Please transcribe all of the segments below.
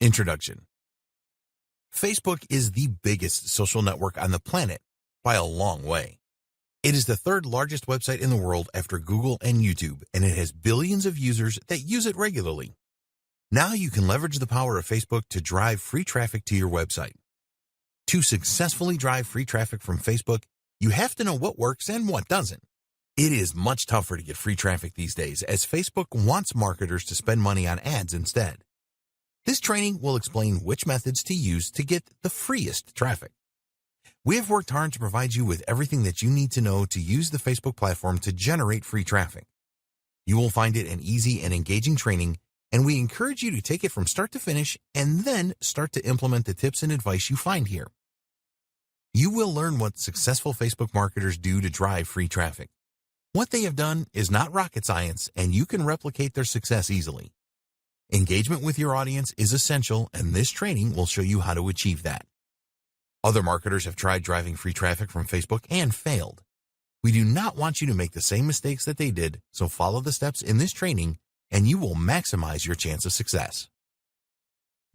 Introduction. Facebook is the biggest social network on the planet by a long way. It is the third largest website in the world after Google and YouTube, and it has billions of users that use it regularly. Now you can leverage the power of Facebook to drive free traffic to your website. To successfully drive free traffic from Facebook, you have to know what works and what doesn't. It is much tougher to get free traffic these days, as Facebook wants marketers to spend money on ads instead. This training will explain which methods to use to get the freest traffic. We have worked hard to provide you with everything that you need to know to use the Facebook platform to generate free traffic. You will find it an easy and engaging training, and we encourage you to take it from start to finish and then start to implement the tips and advice you find here. You will learn what successful Facebook marketers do to drive free traffic. What they have done is not rocket science, and you can replicate their success easily. Engagement with your audience is essential, and this training will show you how to achieve that. Other marketers have tried driving free traffic from Facebook and failed. We do not want you to make the same mistakes that they did, so follow the steps in this training, and you will maximize your chance of success.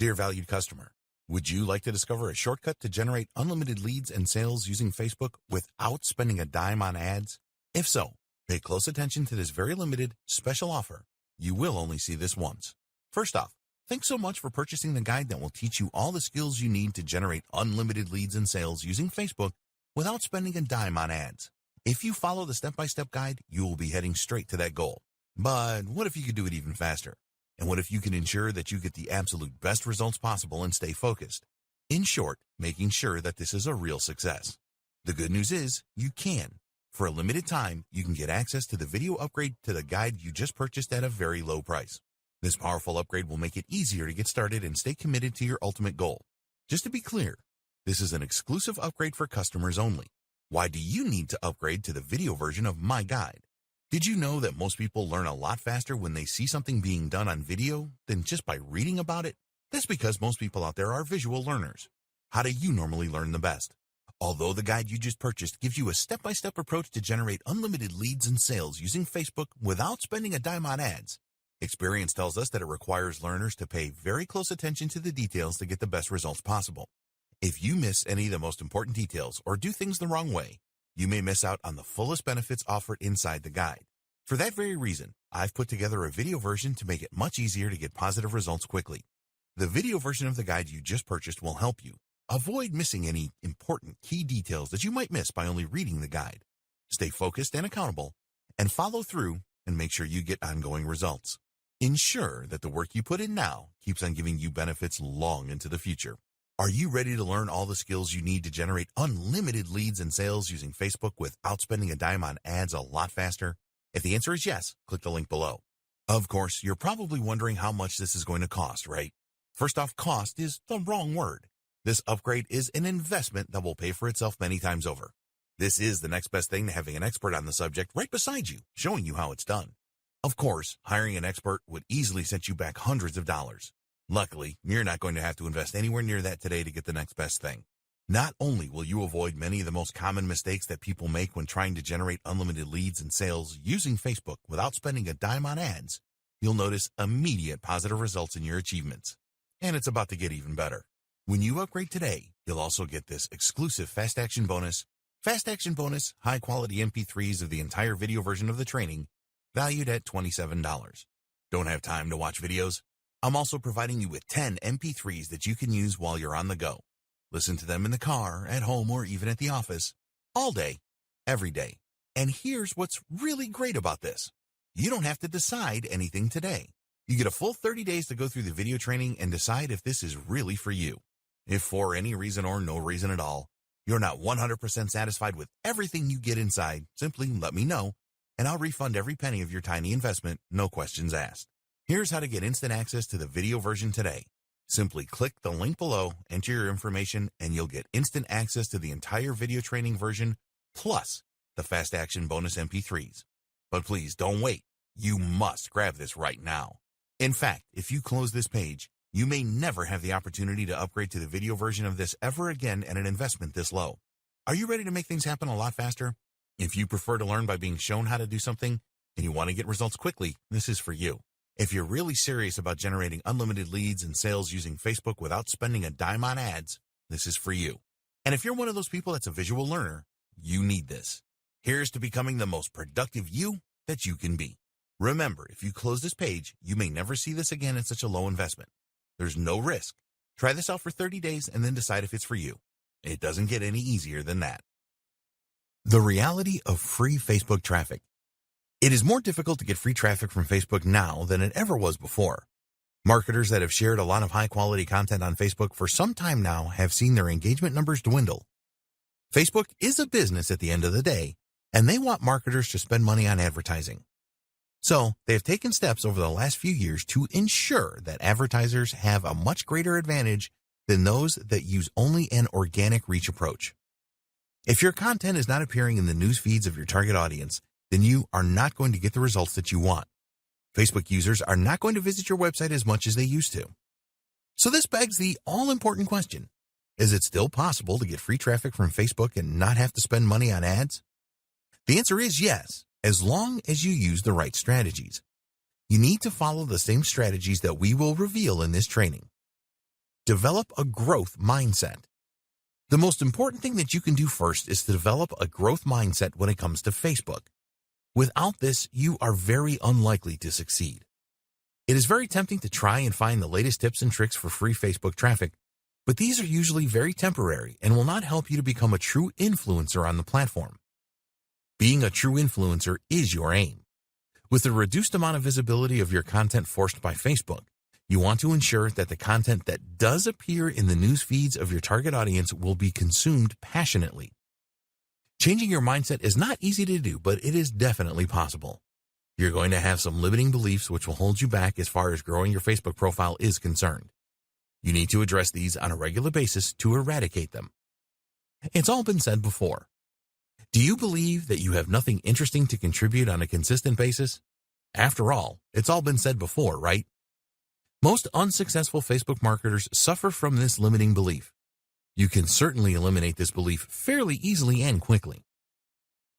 Dear valued customer, would you like to discover a shortcut to generate unlimited leads and sales using Facebook without spending a dime on ads? If so, pay close attention to this very limited, special offer. You will only see this once. First off, thanks so much for purchasing the guide that will teach you all the skills you need to generate unlimited leads and sales using Facebook without spending a dime on ads. If you follow the step-by-step guide, you will be heading straight to that goal. But what if you could do it even faster? And what if you can ensure that you get the absolute best results possible and stay focused? In short, making sure that this is a real success. The good news is, you can. For a limited time, you can get access to the video upgrade to the guide you just purchased at a very low price. This powerful upgrade will make it easier to get started and stay committed to your ultimate goal. Just to be clear, this is an exclusive upgrade for customers only. Why do you need to upgrade to the video version of my guide? Did you know that most people learn a lot faster when they see something being done on video than just by reading about it? That's because most people out there are visual learners. How do you normally learn the best? Although the guide you just purchased gives you a step-by-step approach to generate unlimited leads and sales using Facebook without spending a dime on ads, experience tells us that it requires learners to pay very close attention to the details to get the best results possible. If you miss any of the most important details or do things the wrong way, you may miss out on the fullest benefits offered inside the guide. For that very reason, I've put together a video version to make it much easier to get positive results quickly. The video version of the guide you just purchased will help you avoid missing any important key details that you might miss by only reading the guide. Stay focused and accountable, and follow through and make sure you get ongoing results. Ensure that the work you put in now keeps on giving you benefits long into the future. Are you ready to learn all the skills you need to generate unlimited leads and sales using Facebook without spending a dime on ads a lot faster? If the answer is yes, click the link below. Of course, you're probably wondering how much this is going to cost, right? First off, cost is the wrong word. This upgrade is an investment that will pay for itself many times over. This is the next best thing to having an expert on the subject right beside you, showing you how it's done. Of course, hiring an expert would easily set you back hundreds of dollars. Luckily, you're not going to have to invest anywhere near that today to get the next best thing. Not only will you avoid many of the most common mistakes that people make when trying to generate unlimited leads and sales using Facebook without spending a dime on ads, you'll notice immediate positive results in your achievements. And it's about to get even better. When you upgrade today, you'll also get this exclusive Fast Action Bonus, high-quality MP3s of the entire video version of the training, valued at $27. Don't have time to watch videos? I'm also providing you with 10 MP3s that you can use while you're on the go. Listen to them in the car, at home, or even at the office, all day, every day. And here's what's really great about this. You don't have to decide anything today. You get a full 30 days to go through the video training and decide if this is really for you. If for any reason or no reason at all, you're not 100% satisfied with everything you get inside, simply let me know, and I'll refund every penny of your tiny investment, no questions asked. Here's how to get instant access to the video version today. Simply click the link below, enter your information, and you'll get instant access to the entire video training version, plus the Fast Action Bonus MP3s. But please don't wait. You must grab this right now. In fact, if you close this page, you may never have the opportunity to upgrade to the video version of this ever again at an investment this low. Are you ready to make things happen a lot faster? If you prefer to learn by being shown how to do something and you want to get results quickly, this is for you. If you're really serious about generating unlimited leads and sales using Facebook without spending a dime on ads, this is for you. And if you're one of those people that's a visual learner, you need this. Here's to becoming the most productive you that you can be. Remember, if you close this page, you may never see this again at such a low investment. There's no risk. Try this out for 30 days and then decide if it's for you. It doesn't get any easier than that. The reality of free Facebook traffic. It is more difficult to get free traffic from Facebook now than it ever was before. Marketers that have shared a lot of high-quality content on Facebook for some time now have seen their engagement numbers dwindle. Facebook is a business at the end of the day, and they want marketers to spend money on advertising. So, they have taken steps over the last few years to ensure that advertisers have a much greater advantage than those that use only an organic reach approach. If your content is not appearing in the news feeds of your target audience, then you are not going to get the results that you want. Facebook users are not going to visit your website as much as they used to. So this begs the all-important question. Is it still possible to get free traffic from Facebook and not have to spend money on ads? The answer is yes, as long as you use the right strategies. You need to follow the same strategies that we will reveal in this training. Develop a growth mindset. The most important thing that you can do first is to develop a growth mindset when it comes to Facebook. Without this, you are very unlikely to succeed. It is very tempting to try and find the latest tips and tricks for free Facebook traffic, but these are usually very temporary and will not help you to become a true influencer on the platform. Being a true influencer is your aim. With the reduced amount of visibility of your content forced by Facebook, you want to ensure that the content that does appear in the news feeds of your target audience will be consumed passionately. Changing your mindset is not easy to do, but it is definitely possible. You're going to have some limiting beliefs which will hold you back as far as growing your Facebook profile is concerned. You need to address these on a regular basis to eradicate them. It's all been said before. Do you believe that you have nothing interesting to contribute on a consistent basis? After all, it's all been said before, right? Most unsuccessful Facebook marketers suffer from this limiting belief. You can certainly eliminate this belief fairly easily and quickly.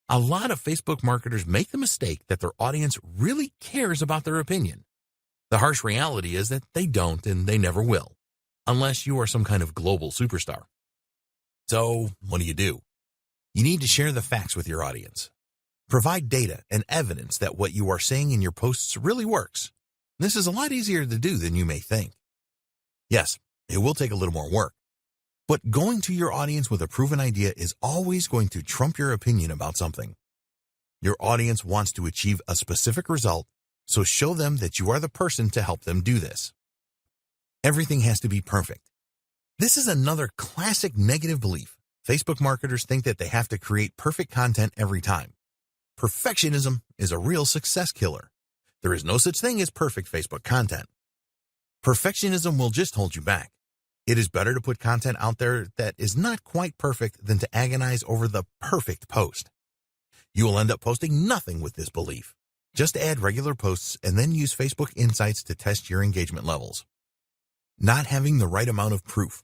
A lot of Facebook marketers make the mistake that their audience really cares about their opinion. The harsh reality is that they don't and they never will, unless you are some kind of global superstar. So, what do? You need to share the facts with your audience. Provide data and evidence that what you are saying in your posts really works. This is a lot easier to do than you may think. Yes, it will take a little more work. But going to your audience with a proven idea is always going to trump your opinion about something. Your audience wants to achieve a specific result, so show them that you are the person to help them do this. Everything has to be perfect. This is another classic negative belief. Facebook marketers think that they have to create perfect content every time. Perfectionism is a real success killer. There is no such thing as perfect Facebook content. Perfectionism will just hold you back. It is better to put content out there that is not quite perfect than to agonize over the perfect post. You will end up posting nothing with this belief. Just add regular posts and then use Facebook Insights to test your engagement levels. Not having the right amount of proof.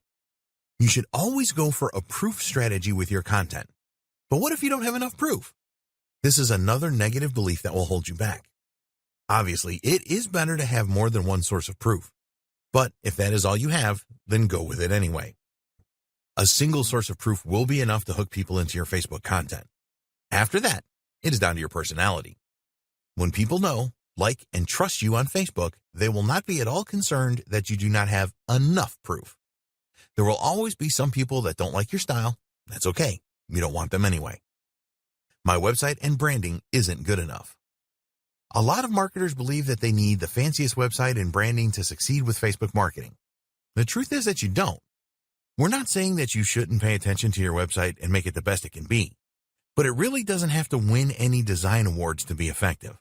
You should always go for a proof strategy with your content. But what if you don't have enough proof? This is another negative belief that will hold you back. Obviously, it is better to have more than one source of proof. But if that is all you have, then go with it anyway. A single source of proof will be enough to hook people into your Facebook content. After that, it is down to your personality. When people know, like, and trust you on Facebook, they will not be at all concerned that you do not have enough proof. There will always be some people that don't like your style. That's okay. You don't want them anyway. My website and branding isn't good enough. A lot of marketers believe that they need the fanciest website and branding to succeed with Facebook marketing. The truth is that you don't. We're not saying that you shouldn't pay attention to your website and make it the best it can be, but it really doesn't have to win any design awards to be effective.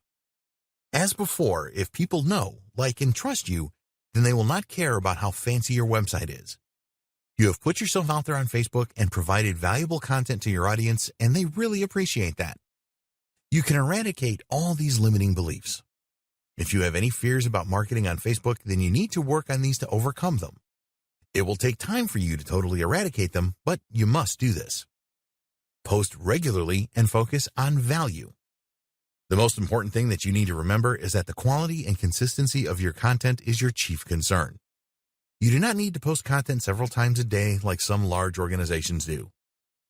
As before, if people know, like, and trust you, then they will not care about how fancy your website is. You have put yourself out there on Facebook and provided valuable content to your audience, and they really appreciate that. You can eradicate all these limiting beliefs. If you have any fears about marketing on Facebook, then you need to work on these to overcome them. It will take time for you to totally eradicate them, but you must do this. Post regularly and focus on value. The most important thing that you need to remember is that the quality and consistency of your content is your chief concern. You do not need to post content several times a day like some large organizations do,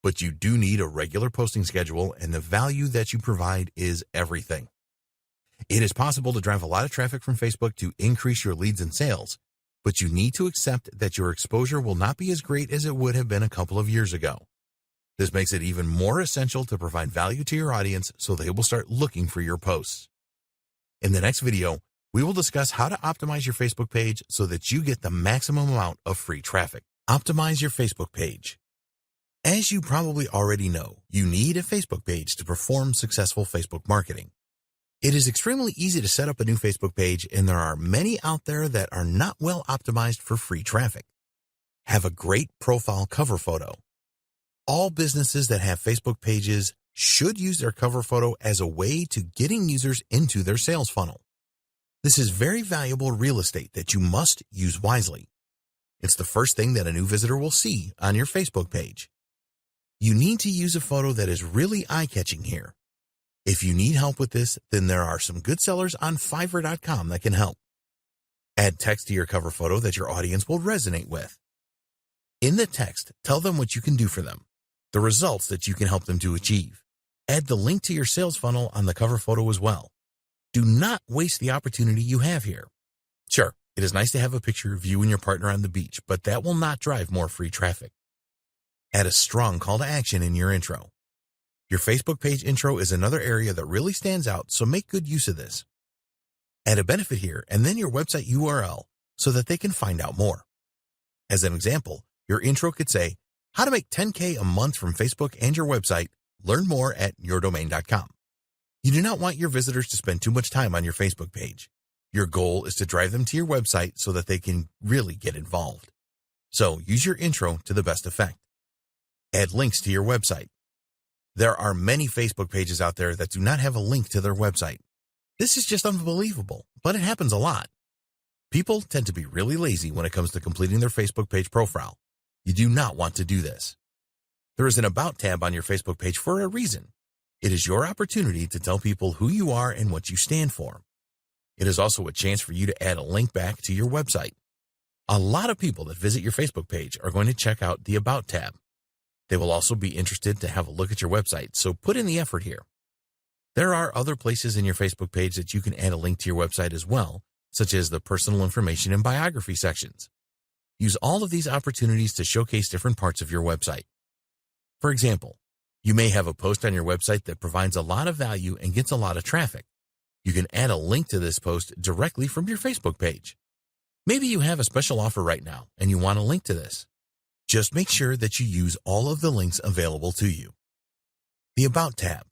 but you do need a regular posting schedule, and the value that you provide is everything. It is possible to drive a lot of traffic from Facebook to increase your leads and sales, but you need to accept that your exposure will not be as great as it would have been a couple of years ago. This makes it even more essential to provide value to your audience so they will start looking for your posts. In the next video, we will discuss how to optimize your Facebook page so that you get the maximum amount of free traffic. Optimize your Facebook page. As you probably already know, you need a Facebook page to perform successful Facebook marketing. It is extremely easy to set up a new Facebook page, and there are many out there that are not well optimized for free traffic. Have a great profile cover photo. All businesses that have Facebook pages should use their cover photo as a way to getting users into their sales funnel. This is very valuable real estate that you must use wisely. It's the first thing that a new visitor will see on your Facebook page. You need to use a photo that is really eye-catching here. If you need help with this, then there are some good sellers on Fiverr.com that can help. Add text to your cover photo that your audience will resonate with. In the text, tell them what you can do for them, the results that you can help them to achieve. Add the link to your sales funnel on the cover photo as well. Do not waste the opportunity you have here. Sure, it is nice to have a picture of you and your partner on the beach, but that will not drive more free traffic. Add a strong call to action in your intro. Your Facebook page intro is another area that really stands out, so make good use of this. Add a benefit here and then your website URL so that they can find out more. As an example, your intro could say, how to make $10K a month from Facebook and your website. Learn more at yourdomain.com. You do not want your visitors to spend too much time on your Facebook page. Your goal is to drive them to your website so that they can really get involved. So use your intro to the best effect. Add links to your website. There are many Facebook pages out there that do not have a link to their website. This is just unbelievable, but it happens a lot. People tend to be really lazy when it comes to completing their Facebook page profile. You do not want to do this. There is an About tab on your Facebook page for a reason. It is your opportunity to tell people who you are and what you stand for. It is also a chance for you to add a link back to your website. A lot of people that visit your Facebook page are going to check out the About tab. They will also be interested to have a look at your website, so put in the effort here. There are other places in your Facebook page that you can add a link to your website as well, such as the personal information and biography sections. Use all of these opportunities to showcase different parts of your website. For example, you may have a post on your website that provides a lot of value and gets a lot of traffic. You can add a link to this post directly from your Facebook page. Maybe you have a special offer right now and you want a link to this. Just make sure that you use all of the links available to you. The About tab.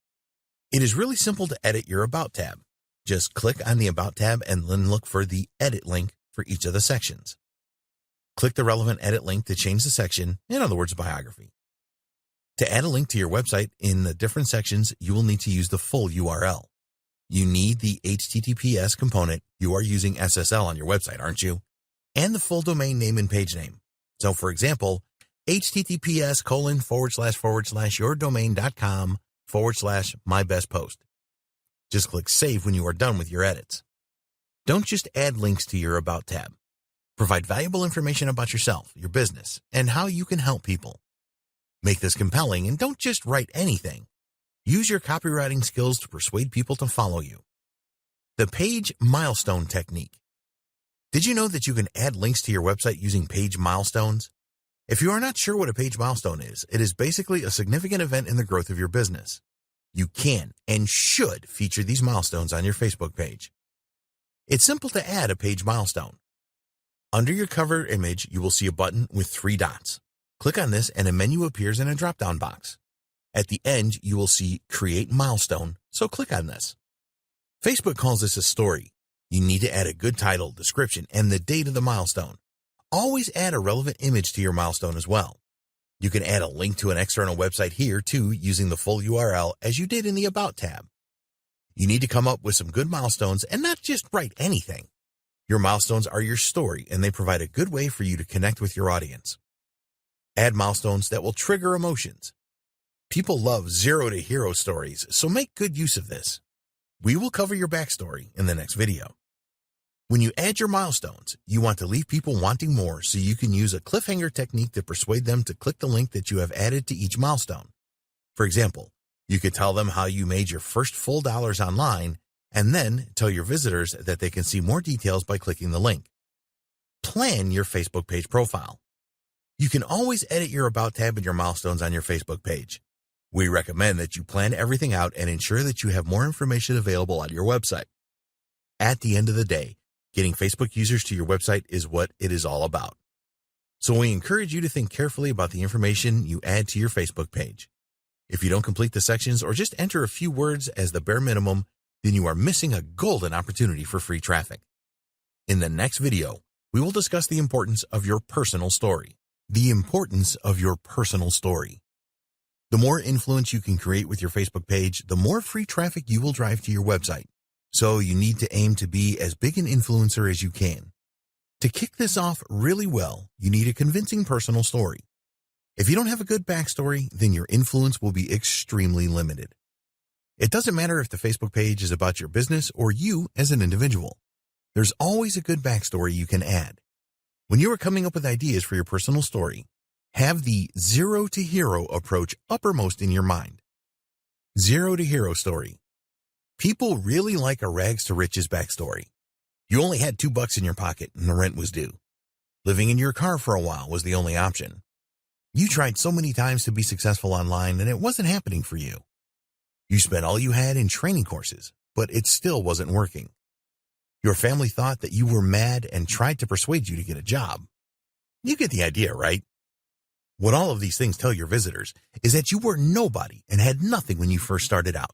It is really simple to edit your About tab. Just click on the About tab and then look for the Edit link for each of the sections. Click the relevant edit link to change the section, in other words, biography. To add a link to your website in the different sections, you will need to use the full URL. You need the HTTPS component. You are using SSL on your website, aren't you? And the full domain name and page name. So, for example, https://yourdomain.com/mybestpost. Just click Save when you are done with your edits. Don't just add links to your About tab. Provide valuable information about yourself, your business, and how you can help people. Make this compelling and don't just write anything. Use your copywriting skills to persuade people to follow you. The page milestone technique. Did you know that you can add links to your website using page milestones? If you are not sure what a page milestone is, it is basically a significant event in the growth of your business. You can and should feature these milestones on your Facebook page. It's simple to add a page milestone. Under your cover image, you will see a button with 3 dots. Click on this and a menu appears in a drop-down box. At the end, you will see Create Milestone, so click on this. Facebook calls this a story. You need to add a good title, description, and the date of the milestone. Always add a relevant image to your milestone as well. You can add a link to an external website here too using the full URL as you did in the About tab. You need to come up with some good milestones and not just write anything. Your milestones are your story and they provide a good way for you to connect with your audience. Add milestones that will trigger emotions. People love zero to hero stories, so make good use of this. We will cover your backstory in the next video. When you add your milestones, you want to leave people wanting more, so you can use a cliffhanger technique to persuade them to click the link that you have added to each milestone. For example, you could tell them how you made your first full dollars online, and then tell your visitors that they can see more details by clicking the link. Plan your Facebook page profile. You can always edit your About tab and your milestones on your Facebook page. We recommend that you plan everything out and ensure that you have more information available on your website. At the end of the day, getting Facebook users to your website is what it is all about. So we encourage you to think carefully about the information you add to your Facebook page. If you don't complete the sections or just enter a few words as the bare minimum, then you are missing a golden opportunity for free traffic. In the next video, we will discuss the importance of your personal story. The importance of your personal story. The more influence you can create with your Facebook page, the more free traffic you will drive to your website. So you need to aim to be as big an influencer as you can. To kick this off really well, you need a convincing personal story. If you don't have a good backstory, then your influence will be extremely limited. It doesn't matter if the Facebook page is about your business or you as an individual. There's always a good backstory you can add. When you are coming up with ideas for your personal story, have the zero to hero approach uppermost in your mind. Zero to hero story. People really like a rags to riches backstory. You only had $2 in your pocket and the rent was due. Living in your car for a while was the only option. You tried so many times to be successful online and it wasn't happening for you. You spent all you had in training courses, but it still wasn't working. Your family thought that you were mad and tried to persuade you to get a job. You get the idea, right? What all of these things tell your visitors is that you were nobody and had nothing when you first started out.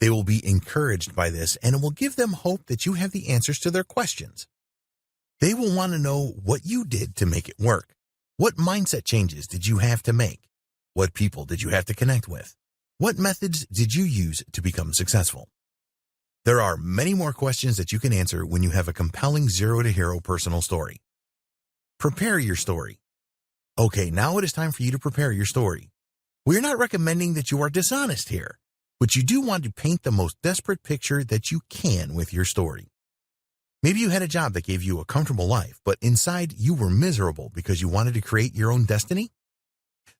They will be encouraged by this, and it will give them hope that you have the answers to their questions. They will want to know what you did to make it work. What mindset changes did you have to make? What people did you have to connect with? What methods did you use to become successful? There are many more questions that you can answer when you have a compelling zero to hero personal story. Prepare your story. Okay, now it is time for you to prepare your story. We're not recommending that you are dishonest here, but you do want to paint the most desperate picture that you can with your story. Maybe you had a job that gave you a comfortable life, but inside you were miserable because you wanted to create your own destiny.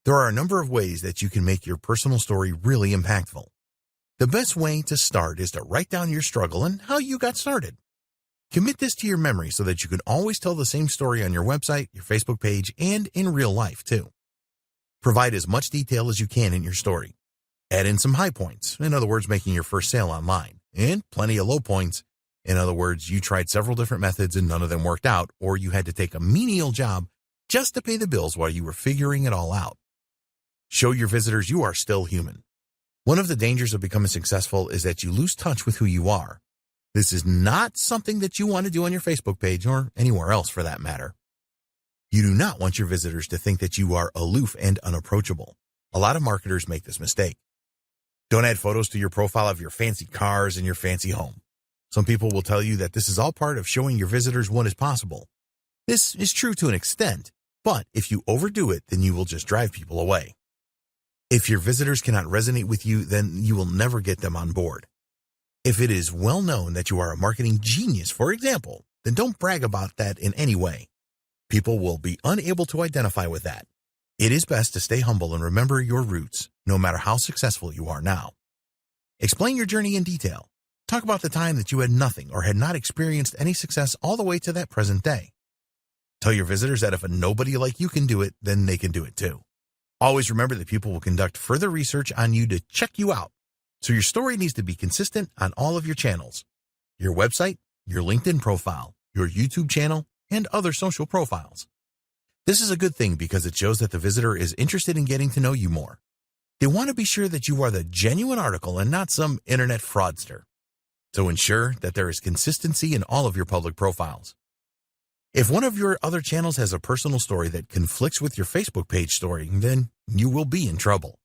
There are a number of ways that you can make your personal story really impactful. The best way to start is to write down your struggle and how you got started. Commit this to your memory so that you can always tell the same story on your website, your Facebook page, and in real life too. Provide as much detail as you can in your story. Add in some high points, in other words, making your first sale online, and plenty of low points. In other words, you tried several different methods and none of them worked out, or you had to take a menial job just to pay the bills while you were figuring it all out. Show your visitors you are still human. One of the dangers of becoming successful is that you lose touch with who you are. This is not something that you want to do on your Facebook page or anywhere else for that matter. You do not want your visitors to think that you are aloof and unapproachable. A lot of marketers make this mistake. Don't add photos to your profile of your fancy cars and your fancy home. Some people will tell you that this is all part of showing your visitors what is possible. This is true to an extent, but if you overdo it, then you will just drive people away. If your visitors cannot resonate with you, then you will never get them on board. If it is well known that you are a marketing genius, for example, then don't brag about that in any way. People will be unable to identify with that. It is best to stay humble and remember your roots, no matter how successful you are now. Explain your journey in detail. Talk about the time that you had nothing or had not experienced any success all the way to that present day. Tell your visitors that if a nobody like you can do it, then they can do it too. Always remember that people will conduct further research on you to check you out. So your story needs to be consistent on all of your channels. Your website, your LinkedIn profile, your YouTube channel, and other social profiles. This is a good thing because it shows that the visitor is interested in getting to know you more. They want to be sure that you are the genuine article and not some internet fraudster. So ensure that there is consistency in all of your public profiles. If one of your other channels has a personal story that conflicts with your Facebook page story, then you will be in trouble.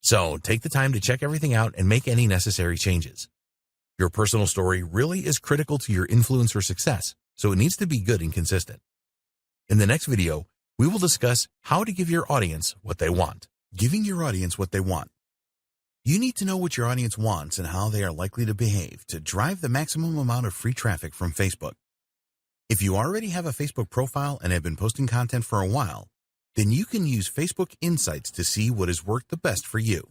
So take the time to check everything out and make any necessary changes. Your personal story really is critical to your influencer success, so it needs to be good and consistent. In the next video, we will discuss how to give your audience what they want. Giving your audience what they want. You need to know what your audience wants and how they are likely to behave to drive the maximum amount of free traffic from Facebook. If you already have a Facebook profile and have been posting content for a while, then you can use Facebook Insights to see what has worked the best for you.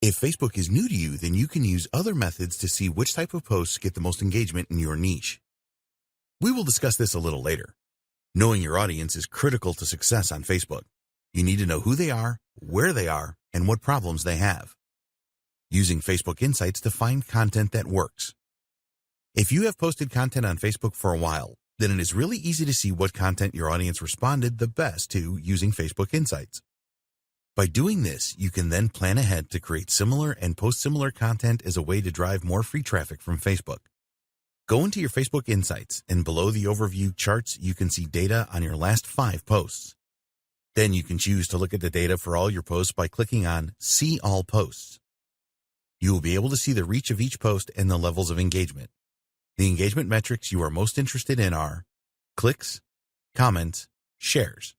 If Facebook is new to you, then you can use other methods to see which type of posts get the most engagement in your niche. We will discuss this a little later. Knowing your audience is critical to success on Facebook. You need to know who they are, where they are, and what problems they have. Using Facebook Insights to find content that works. If you have posted content on Facebook for a while, then it is really easy to see what content your audience responded the best to using Facebook Insights. By doing this, you can then plan ahead to create similar and post similar content as a way to drive more free traffic from Facebook. Go into your Facebook Insights, and below the overview charts, you can see data on your last 5 posts. Then you can choose to look at the data for all your posts by clicking on See All Posts. You will be able to see the reach of each post and the levels of engagement. The engagement metrics you are most interested in are clicks, comments, shares.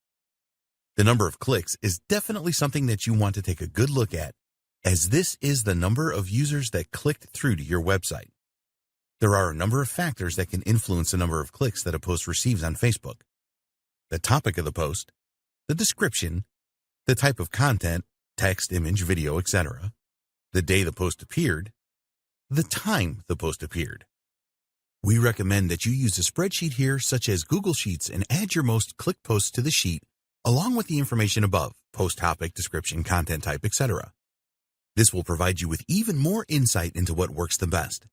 The number of clicks is definitely something that you want to take a good look at, as this is the number of users that clicked through to your website. There are a number of factors that can influence the number of clicks that a post receives on Facebook. The topic of the post, the description, the type of content, text, image, video, etc., the day the post appeared, the time the post appeared. We recommend that you use a spreadsheet here such as Google Sheets and add your most clicked posts to the sheet along with the information above, post topic, description, content type, etc. This will provide you with even more insight into what works the best.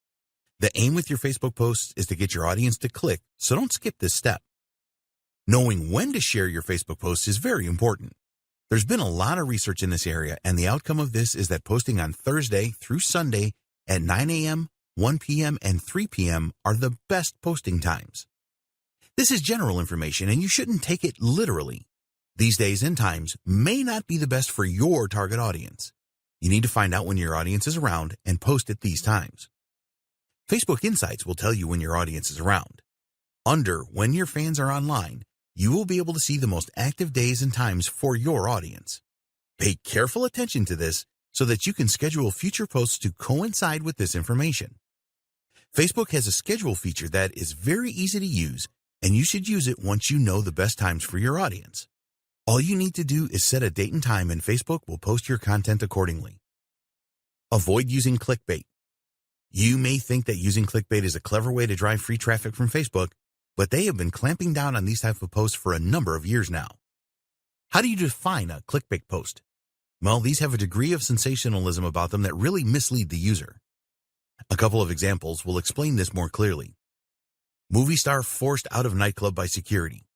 The aim with your Facebook posts is to get your audience to click, so don't skip this step. Knowing when to share your Facebook posts is very important. There's been a lot of research in this area, and the outcome of this is that posting on Thursday through Sunday at 9 a.m., 1 p.m., and 3 p.m. are the best posting times. This is general information, and you shouldn't take it literally. These days and times may not be the best for your target audience. You need to find out when your audience is around and post at these times. Facebook Insights will tell you when your audience is around. Under When Your Fans Are Online, you will be able to see the most active days and times for your audience. Pay careful attention to this so that you can schedule future posts to coincide with this information. Facebook has a schedule feature that is very easy to use, and you should use it once you know the best times for your audience. All you need to do is set a date and time, and Facebook will post your content accordingly. Avoid using clickbait. You may think that using clickbait is a clever way to drive free traffic from Facebook, but they have been clamping down on these types of posts for a number of years now. How do you define a clickbait post? Well, these have a degree of sensationalism about them that really mislead the user. A couple of examples will explain this more clearly. Movie star forced out of nightclub by security.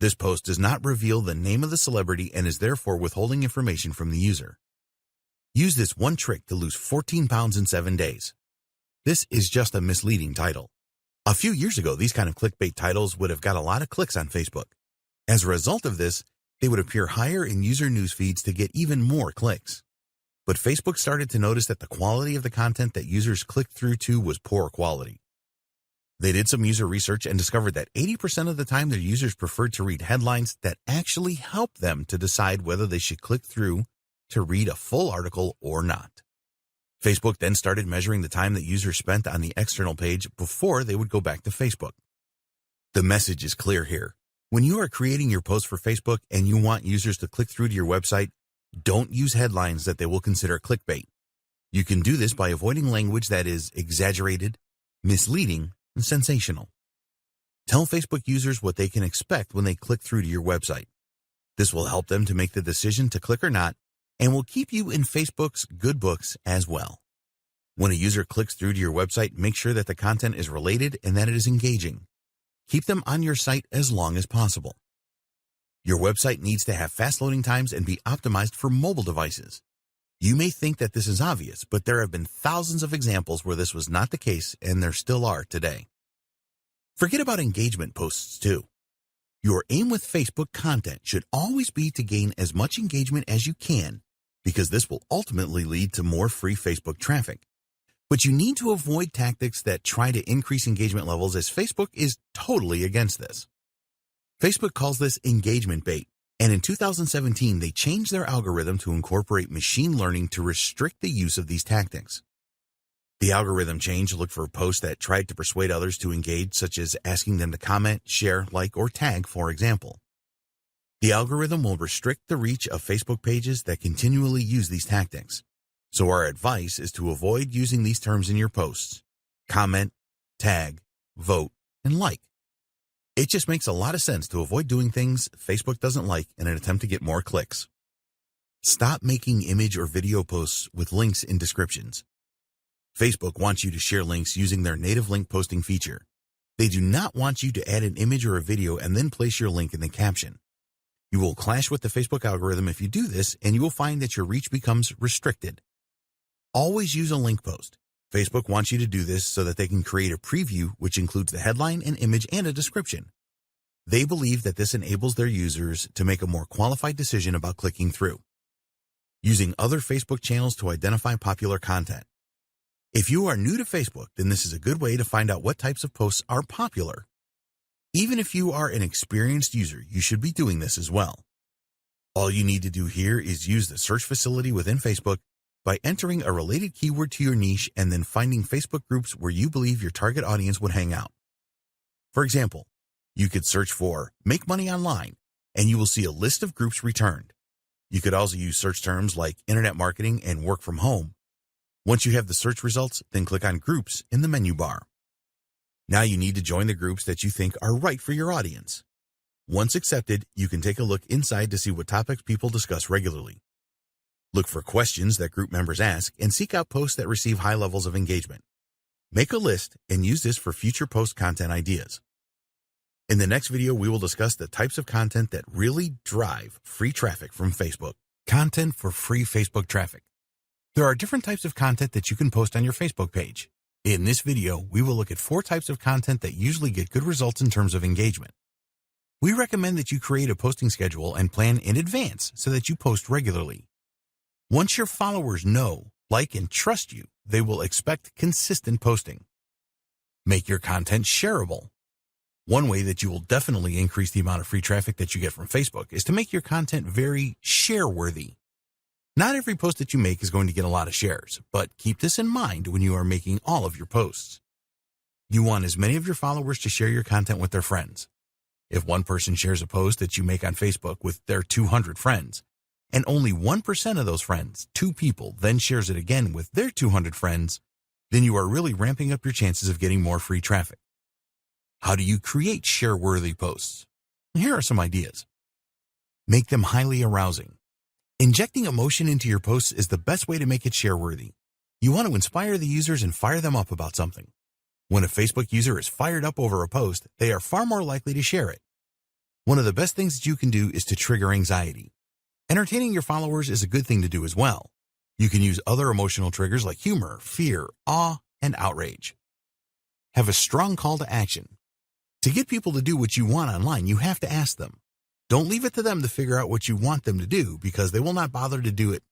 This post does not reveal the name of the celebrity and is therefore withholding information from the user. Use this one trick to lose 14 pounds in 7 days. This is just a misleading title. A few years ago, these kind of clickbait titles would have got a lot of clicks on Facebook. As a result of this, they would appear higher in user news feeds to get even more clicks. But Facebook started to notice that the quality of the content that users clicked through to was poor quality. They did some user research and discovered that 80% of the time their users preferred to read headlines that actually helped them to decide whether they should click through to read a full article or not. Facebook then started measuring the time that users spent on the external page before they would go back to Facebook. The message is clear here. When you are creating your post for Facebook and you want users to click through to your website, don't use headlines that they will consider clickbait. You can do this by avoiding language that is exaggerated, misleading, and sensational. Tell Facebook users what they can expect when they click through to your website. This will help them to make the decision to click or not, and will keep you in Facebook's good books as well. When a user clicks through to your website, make sure that the content is related and that it is engaging. Keep them on your site as long as possible. Your website needs to have fast loading times and be optimized for mobile devices. You may think that this is obvious, but there have been thousands of examples where this was not the case, and there still are today. Forget about engagement posts too. Your aim with Facebook content should always be to gain as much engagement as you can, because this will ultimately lead to more free Facebook traffic. But you need to avoid tactics that try to increase engagement levels, as Facebook is totally against this. Facebook calls this engagement bait, And in 2017, they changed their algorithm to incorporate machine learning to restrict the use of these tactics. The algorithm change looked for posts that tried to persuade others to engage, such as asking them to comment, share, like, or tag, for example. The algorithm will restrict the reach of Facebook pages that continually use these tactics. So our advice is to avoid using these terms in your posts. Comment, tag, vote, and like. It just makes a lot of sense to avoid doing things Facebook doesn't like in an attempt to get more clicks. Stop making image or video posts with links in descriptions. Facebook wants you to share links using their native link posting feature. They do not want you to add an image or a video and then place your link in the caption. You will clash with the Facebook algorithm if you do this, and you will find that your reach becomes restricted. Always use a link post. Facebook wants you to do this so that they can create a preview which includes the headline, an image, and a description. They believe that this enables their users to make a more qualified decision about clicking through. Using other Facebook channels to identify popular content. If you are new to Facebook, then this is a good way to find out what types of posts are popular. Even if you are an experienced user, you should be doing this as well. All you need to do here is use the search facility within Facebook by entering a related keyword to your niche and then finding Facebook groups where you believe your target audience would hang out. For example, you could search for "make money online" and you will see a list of groups returned. You could also use search terms like internet marketing and work from home. Once you have the search results, then click on Groups in the menu bar. Now you need to join the groups that you think are right for your audience. Once accepted, you can take a look inside to see what topics people discuss regularly. Look for questions that group members ask and seek out posts that receive high levels of engagement. Make a list and use this for future post content ideas. In the next video, we will discuss the types of content that really drive free traffic from Facebook. Content for free Facebook traffic. There are different types of content that you can post on your Facebook page. In this video, we will look at 4 types of content that usually get good results in terms of engagement. We recommend that you create a posting schedule and plan in advance so that you post regularly. Once your followers know, like, and trust you, they will expect consistent posting. Make your content shareable. One way that you will definitely increase the amount of free traffic that you get from Facebook is to make your content very share-worthy. Not every post that you make is going to get a lot of shares, but keep this in mind when you are making all of your posts. You want as many of your followers to share your content with their friends. If one person shares a post that you make on Facebook with their 200 friends, and only 1% of those friends, 2 people, then shares it again with their 200 friends, then you are really ramping up your chances of getting more free traffic. How do you create share-worthy posts? Here are some ideas. Make them highly arousing. Injecting emotion into your posts is the best way to make it share-worthy. You want to inspire the users and fire them up about something. When a Facebook user is fired up over a post, they are far more likely to share it. One of the best things that you can do is to trigger anxiety. Entertaining your followers is a good thing to do as well. You can use other emotional triggers like humor, fear, awe, and outrage. Have a strong call to action. To get people to do what you want online, you have to ask them. Don't leave it to them to figure out what you want them to do because they will not bother to do it.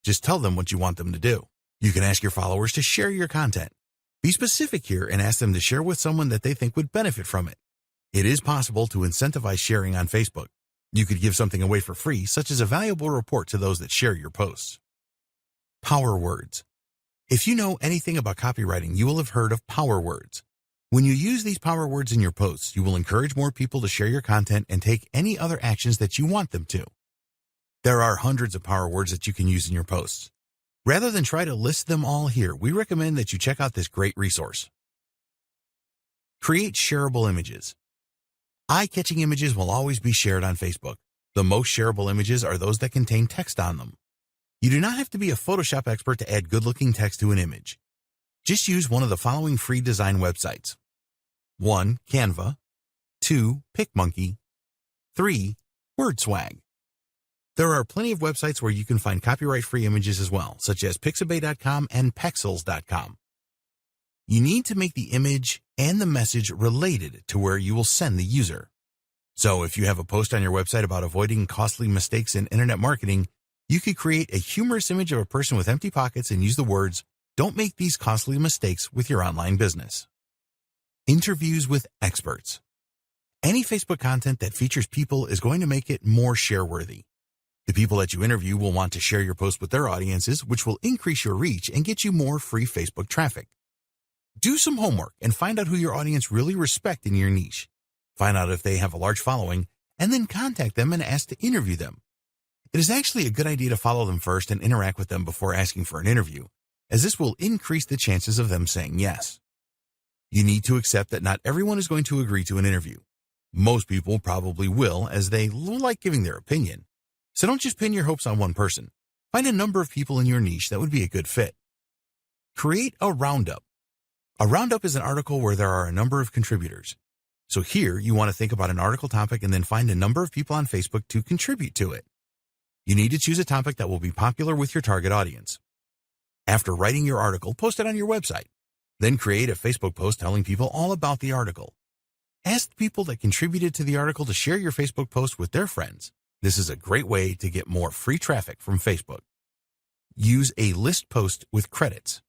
Just tell them what you want them to do. You can ask your followers to share your content. Be specific here and ask them to share with someone that they think would benefit from it. It is possible to incentivize sharing on Facebook. You could give something away for free, such as a valuable report to those that share your posts. Power words. If you know anything about copywriting, you will have heard of power words. When you use these power words in your posts, you will encourage more people to share your content and take any other actions that you want them to. There are hundreds of power words that you can use in your posts. Rather than try to list them all here, we recommend that you check out this great resource. Create shareable images. Eye-catching images will always be shared on Facebook. The most shareable images are those that contain text on them. You do not have to be a Photoshop expert to add good-looking text to an image. Just use one of the following free design websites. 1. Canva. 2. PicMonkey. 3. WordSwag. There are plenty of websites where you can find copyright-free images as well, such as Pixabay.com and Pexels.com. You need to make the image and the message related to where you will send the user. So if you have a post on your website about avoiding costly mistakes in internet marketing, you could create a humorous image of a person with empty pockets and use the words, "Don't make these costly mistakes with your online business." Interviews with experts. Any Facebook content that features people is going to make it more share-worthy. The people that you interview will want to share your post with their audiences, which will increase your reach and get you more free Facebook traffic. Do some homework and find out who your audience really respects in your niche. Find out if they have a large following, and then contact them and ask to interview them. It is actually a good idea to follow them first and interact with them before asking for an interview, as this will increase the chances of them saying yes. You need to accept that not everyone is going to agree to an interview. Most people probably will, as they like giving their opinion. So don't just pin your hopes on one person. Find a number of people in your niche that would be a good fit. Create a roundup. A roundup is an article where there are a number of contributors. So here you want to think about an article topic and then find a number of people on Facebook to contribute to it. You need to choose a topic that will be popular with your target audience. After writing your article, post it on your website. Then create a Facebook post telling people all about the article. Ask people that contributed to the article to share your Facebook post with their friends. This is a great way to get more free traffic from Facebook. Use a list post with credits.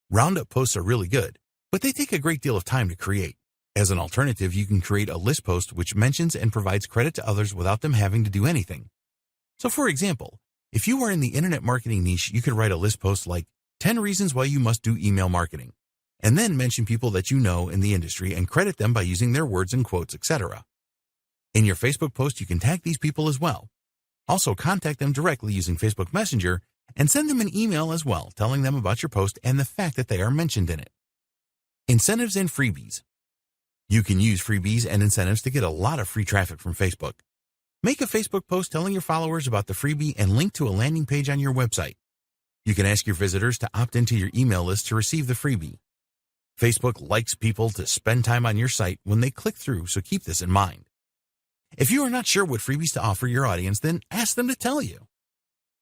Roundup posts are really good, but they take a great deal of time to create. As an alternative, you can create a list post which mentions and provides credit to others without them having to do anything. So for example, if you are in the internet marketing niche, you could write a list post like 10 reasons why you must do email marketing, and then mention people that you know in the industry and credit them by using their words and quotes, etc. In your Facebook post, you can tag these people as well. Also, contact them directly using Facebook Messenger and send them an email as well, telling them about your post and the fact that they are mentioned in it. Incentives and freebies. You can use freebies and incentives to get a lot of free traffic from Facebook. Make a Facebook post telling your followers about the freebie and link to a landing page on your website. You can ask your visitors to opt into your email list to receive the freebie. Facebook likes people to spend time on your site when they click through, so keep this in mind. If you are not sure what freebies to offer your audience, then ask them to tell you.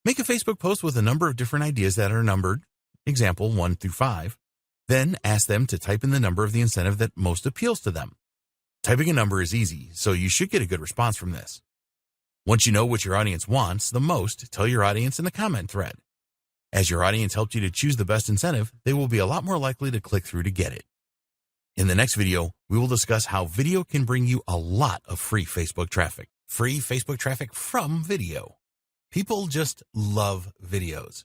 Make a Facebook post with a number of different ideas that are numbered, example 1 through 5. Then ask them to type in the number of the incentive that most appeals to them. Typing a number is easy, so you should get a good response from this. Once you know what your audience wants the most, tell your audience in the comment thread. As your audience helped you to choose the best incentive, they will be a lot more likely to click through to get it. In the next video, we will discuss how video can bring you a lot of free Facebook traffic. Free Facebook traffic from video. People just love videos.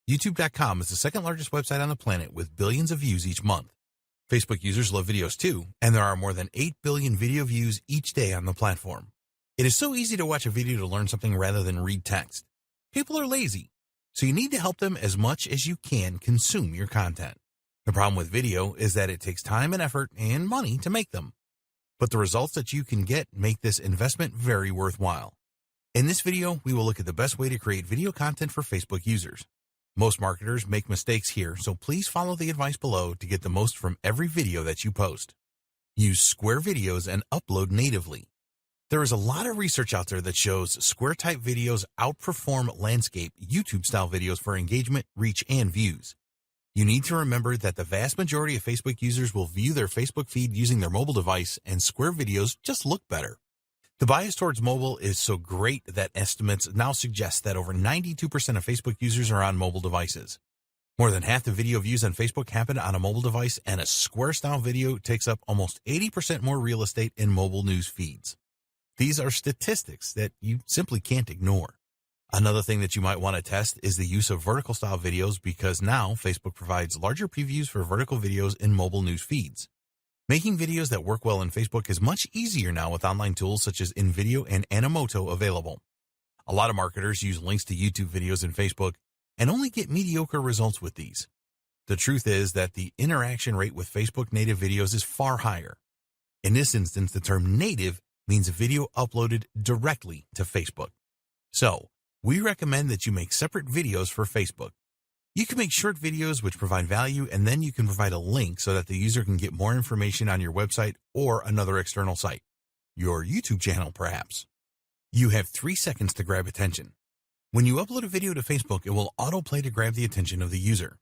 YouTube.com is the second largest website on the planet with billions of views each month. Facebook users love videos too, and there are more than 8 billion video views each day on the platform. It is so easy to watch a video to learn something rather than read text. People are lazy, so you need to help them as much as you can consume your content. The problem with video is that it takes time and effort and money to make them. But the results that you can get make this investment very worthwhile. In this video, we will look at the best way to create video content for Facebook users. Most marketers make mistakes here, so please follow the advice below to get the most from every video that you post. Use Square videos and upload natively. There is a lot of research out there that shows Square-type videos outperform landscape YouTube-style videos for engagement, reach, and views. You need to remember that the vast majority of Facebook users will view their Facebook feed using their mobile device, and Square videos just look better. The bias towards mobile is so great that estimates now suggest that over 92% of Facebook users are on mobile devices. More than half the video views on Facebook happen on a mobile device, and a Square-style video takes up almost 80% more real estate in mobile news feeds. These are statistics that you simply can't ignore. Another thing that you might want to test is the use of vertical style videos, because now Facebook provides larger previews for vertical videos in mobile news feeds. Making videos that work well in Facebook is much easier now with online tools such as InVideo and Animoto available. A lot of marketers use links to YouTube videos in Facebook and only get mediocre results with these. The truth is that the interaction rate with Facebook native videos is far higher. In this instance, the term native means a video uploaded directly to Facebook. So, we recommend that you make separate videos for Facebook. You can make short videos which provide value, and then you can provide a link so that the user can get more information on your website or another external site. Your YouTube channel, perhaps. You have 3 seconds to grab attention. When you upload a video to Facebook, it will autoplay to grab the attention of the user.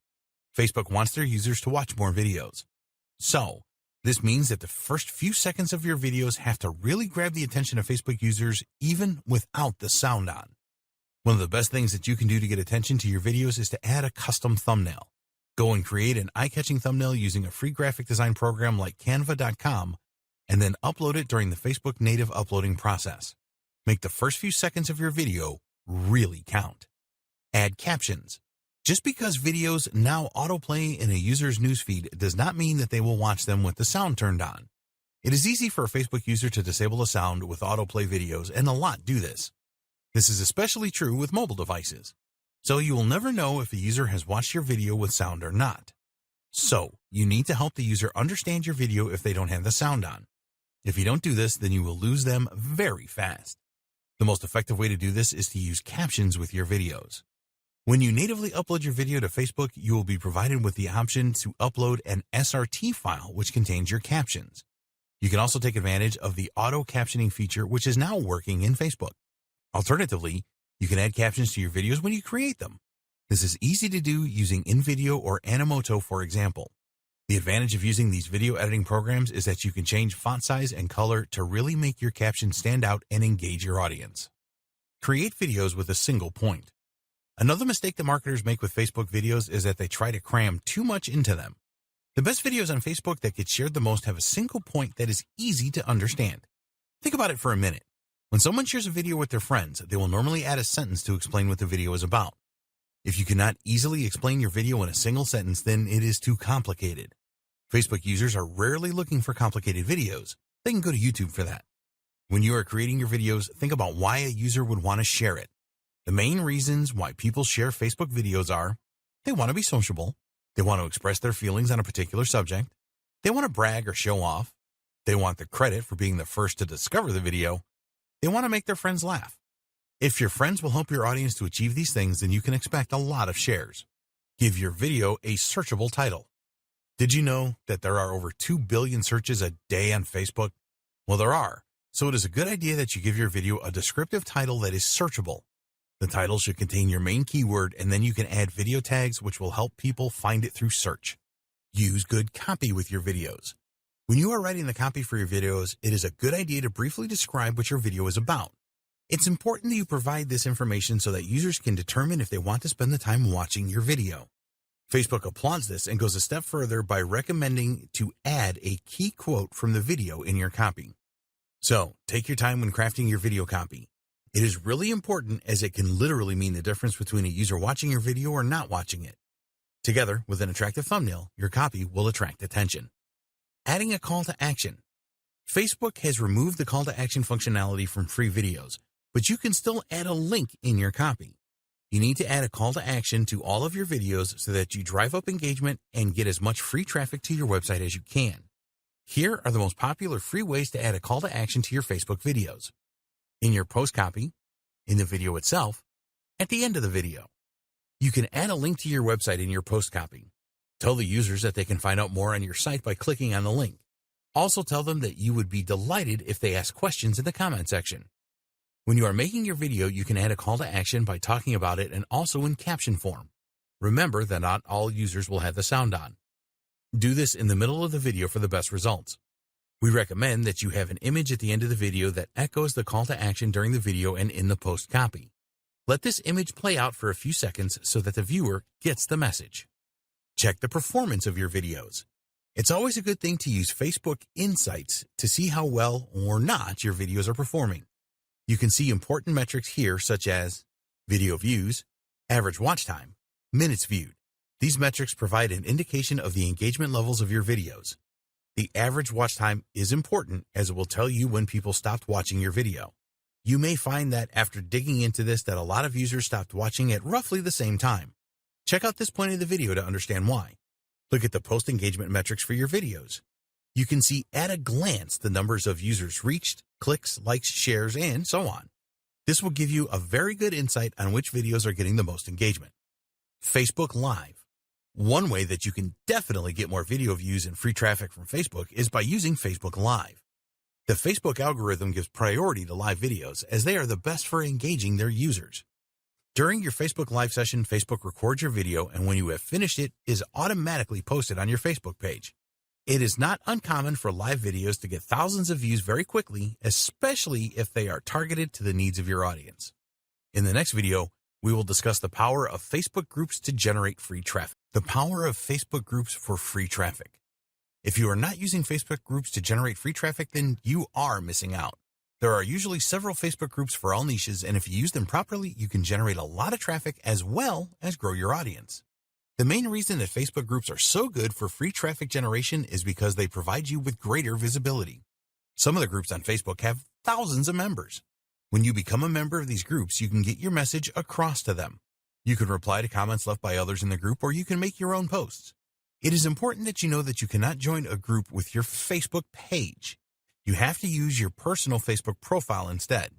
Facebook wants their users to watch more videos. So, this means that the first few seconds of your videos have to really grab the attention of Facebook users even without the sound on. One of the best things that you can do to get attention to your videos is to add a custom thumbnail. Go and create an eye-catching thumbnail using a free graphic design program like Canva.com, and then upload it during the Facebook native uploading process. Make the first few seconds of your video really count. Add captions. Just because videos now autoplay in a user's newsfeed does not mean that they will watch them with the sound turned on. It is easy for a Facebook user to disable the sound with autoplay videos, and a lot do this. This is especially true with mobile devices. So you will never know if a user has watched your video with sound or not. So you need to help the user understand your video if they don't have the sound on. If you don't do this, then you will lose them very fast. The most effective way to do this is to use captions with your videos. When you natively upload your video to Facebook, you will be provided with the option to upload an SRT file which contains your captions. You can also take advantage of the auto captioning feature, which is now working in Facebook. Alternatively, you can add captions to your videos when you create them. This is easy to do using InVideo or Animoto, for example. The advantage of using these video editing programs is that you can change font size and color to really make your captions stand out and engage your audience. Create videos with a single point. Another mistake that marketers make with Facebook videos is that they try to cram too much into them. The best videos on Facebook that get shared the most have a single point that is easy to understand. Think about it for a minute. When someone shares a video with their friends, they will normally add a sentence to explain what the video is about. If you cannot easily explain your video in a single sentence, then it is too complicated. Facebook users are rarely looking for complicated videos. They can go to YouTube for that. When you are creating your videos, think about why a user would want to share it. The main reasons why people share Facebook videos are: they want to be sociable, they want to express their feelings on a particular subject, they want to brag or show off, they want the credit for being the first to discover the video, they want to make their friends laugh. If your friends will help your audience to achieve these things, then you can expect a lot of shares. Give your video a searchable title. Did you know that there are over 2 billion searches a day on Facebook? Well, there are, so it is a good idea that you give your video a descriptive title that is searchable. The title should contain your main keyword, and then you can add video tags which will help people find it through search. Use good copy with your videos. When you are writing the copy for your videos, it is a good idea to briefly describe what your video is about. It's important that you provide this information so that users can determine if they want to spend the time watching your video. Facebook applauds this and goes a step further by recommending to add a key quote from the video in your copy. So, take your time when crafting your video copy. It is really important, as it can literally mean the difference between a user watching your video or not watching it. Together with an attractive thumbnail, your copy will attract attention. Adding a call to action. Facebook has removed the call to action functionality from free videos, but you can still add a link in your copy. You need to add a call to action to all of your videos so that you drive up engagement and get as much free traffic to your website as you can. Here are the most popular free ways to add a call to action to your Facebook videos. In your post copy, in the video itself, at the end of the video. You can add a link to your website in your post copy. Tell the users that they can find out more on your site by clicking on the link. Also tell them that you would be delighted if they ask questions in the comment section. When you are making your video, you can add a call to action by talking about it and also in caption form. Remember that not all users will have the sound on. Do this in the middle of the video for the best results. We recommend that you have an image at the end of the video that echoes the call to action during the video and in the post copy. Let this image play out for a few seconds so that the viewer gets the message. Check the performance of your videos. It's always a good thing to use Facebook Insights to see how well or not your videos are performing. You can see important metrics here such as video views, average watch time, minutes viewed. These metrics provide an indication of the engagement levels of your videos. The average watch time is important as it will tell you when people stopped watching your video. You may find that after digging into this that a lot of users stopped watching at roughly the same time. Check out this point of the video to understand why. Look at the post engagement metrics for your videos. You can see at a glance the numbers of users reached, clicks, likes, shares, and so on. This will give you a very good insight on which videos are getting the most engagement. Facebook Live. One way that you can definitely get more video views and free traffic from Facebook is by using Facebook Live. The Facebook algorithm gives priority to live videos as they are the best for engaging their users. During your Facebook Live session, Facebook records your video, and when you have finished it, is automatically posted on your Facebook page. It is not uncommon for live videos to get thousands of views very quickly, especially if they are targeted to the needs of your audience. In the next video, we will discuss the power of Facebook groups to generate free traffic. The power of Facebook groups for free traffic. If you are not using Facebook groups to generate free traffic, then you are missing out. There are usually several Facebook groups for all niches, and if you use them properly, you can generate a lot of traffic as well as grow your audience. The main reason that Facebook groups are so good for free traffic generation is because they provide you with greater visibility. Some of the groups on Facebook have thousands of members. When you become a member of these groups, you can get your message across to them. You can reply to comments left by others in the group, or you can make your own posts. It is important that you know that you cannot join a group with your Facebook page. You have to use your personal Facebook profile instead.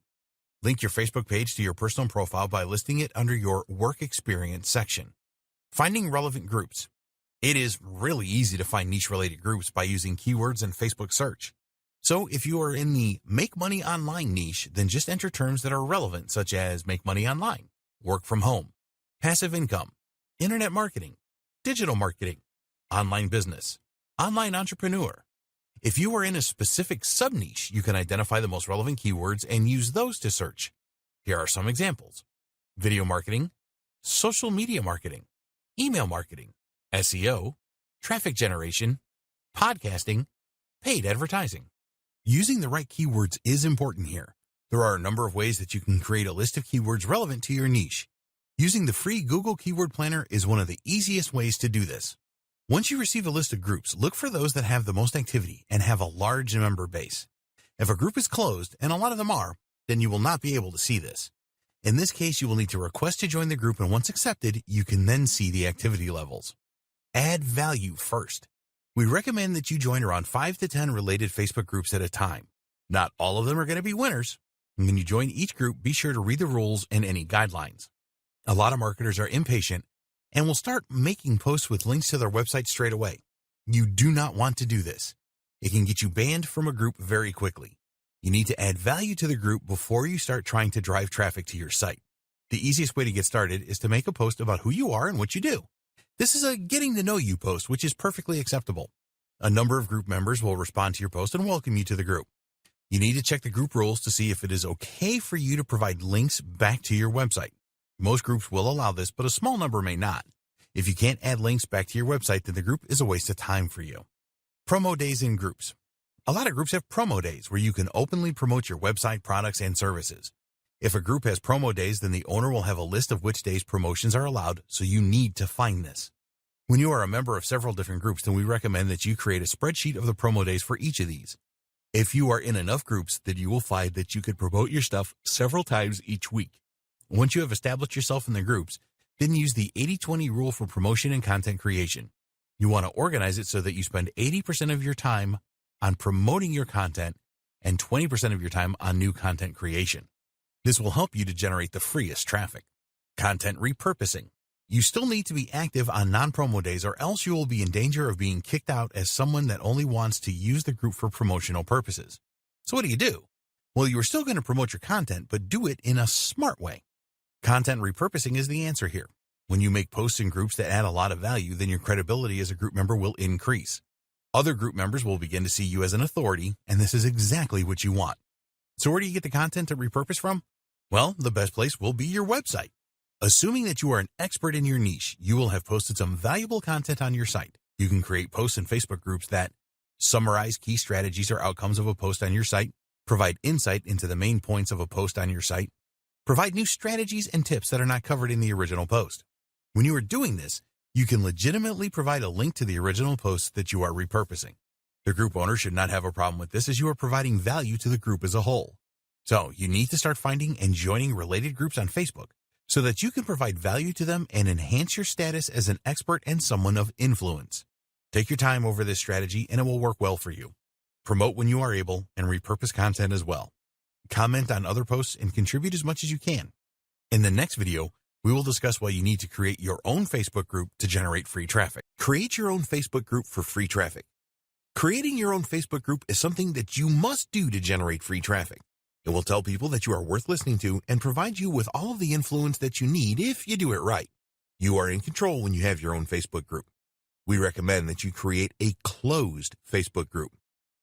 Link your Facebook page to your personal profile by listing it under your work experience section. Finding relevant groups. It is really easy to find niche-related groups by using keywords in Facebook search. So if you are in the make money online niche, then just enter terms that are relevant, such as make money online, work from home, passive income, internet marketing, digital marketing, online business, online entrepreneur. If you are in a specific sub-niche, you can identify the most relevant keywords and use those to search. Here are some examples: video marketing, social media marketing, email marketing, SEO, traffic generation, podcasting, paid advertising. Using the right keywords is important here. There are a number of ways that you can create a list of keywords relevant to your niche. Using the free Google Keyword Planner is one of the easiest ways to do this. Once you receive a list of groups, look for those that have the most activity and have a large member base. If a group is closed, and a lot of them are, then you will not be able to see this. In this case, you will need to request to join the group, and once accepted, you can then see the activity levels. Add value first. We recommend that you join around 5 to 10 related Facebook groups at a time. Not all of them are going to be winners. And when you join each group, be sure to read the rules and any guidelines. A lot of marketers are impatient and will start making posts with links to their website straight away. You do not want to do this. It can get you banned from a group very quickly. You need to add value to the group before you start trying to drive traffic to your site. The easiest way to get started is to make a post about who you are and what you do. This is a getting to know you post, which is perfectly acceptable. A number of group members will respond to your post and welcome you to the group. You need to check the group rules to see if it is okay for you to provide links back to your website. Most groups will allow this, but a small number may not. If you can't add links back to your website, then the group is a waste of time for you. Promo days in groups. A lot of groups have promo days where you can openly promote your website, products, and services. If a group has promo days, then the owner will have a list of which days promotions are allowed, so you need to find this. When you are a member of several different groups, then we recommend that you create a spreadsheet of the promo days for each of these. If you are in enough groups, then you will find that you could promote your stuff several times each week. Once you have established yourself in the groups, then use the 80-20 rule for promotion and content creation. You want to organize it so that you spend 80% of your time on promoting your content and 20% of your time on new content creation. This will help you to generate the freest traffic. Content repurposing. You still need to be active on non-promo days, or else you will be in danger of being kicked out as someone that only wants to use the group for promotional purposes. So what do? Well, you are still going to promote your content, but do it in a smart way. Content repurposing is the answer here. When you make posts in groups that add a lot of value, then your credibility as a group member will increase. Other group members will begin to see you as an authority, and this is exactly what you want. So where do you get the content to repurpose from? Well, the best place will be your website. Assuming that you are an expert in your niche, you will have posted some valuable content on your site. You can create posts in Facebook groups that summarize key strategies or outcomes of a post on your site, provide insight into the main points of a post on your site, provide new strategies and tips that are not covered in the original post. When you are doing this, you can legitimately provide a link to the original post that you are repurposing. The group owner should not have a problem with this, as you are providing value to the group as a whole. So you need to start finding and joining related groups on Facebook so that you can provide value to them and enhance your status as an expert and someone of influence. Take your time over this strategy and it will work well for you. Promote when you are able and repurpose content as well. Comment on other posts and contribute as much as you can. In the next video, we will discuss why you need to create your own Facebook group to generate free traffic. Create your own Facebook group for free traffic. Creating your own Facebook group is something that you must do to generate free traffic. It will tell people that you are worth listening to and provide you with all of the influence that you need if you do it right. You are in control when you have your own Facebook group. We recommend that you create a closed Facebook group.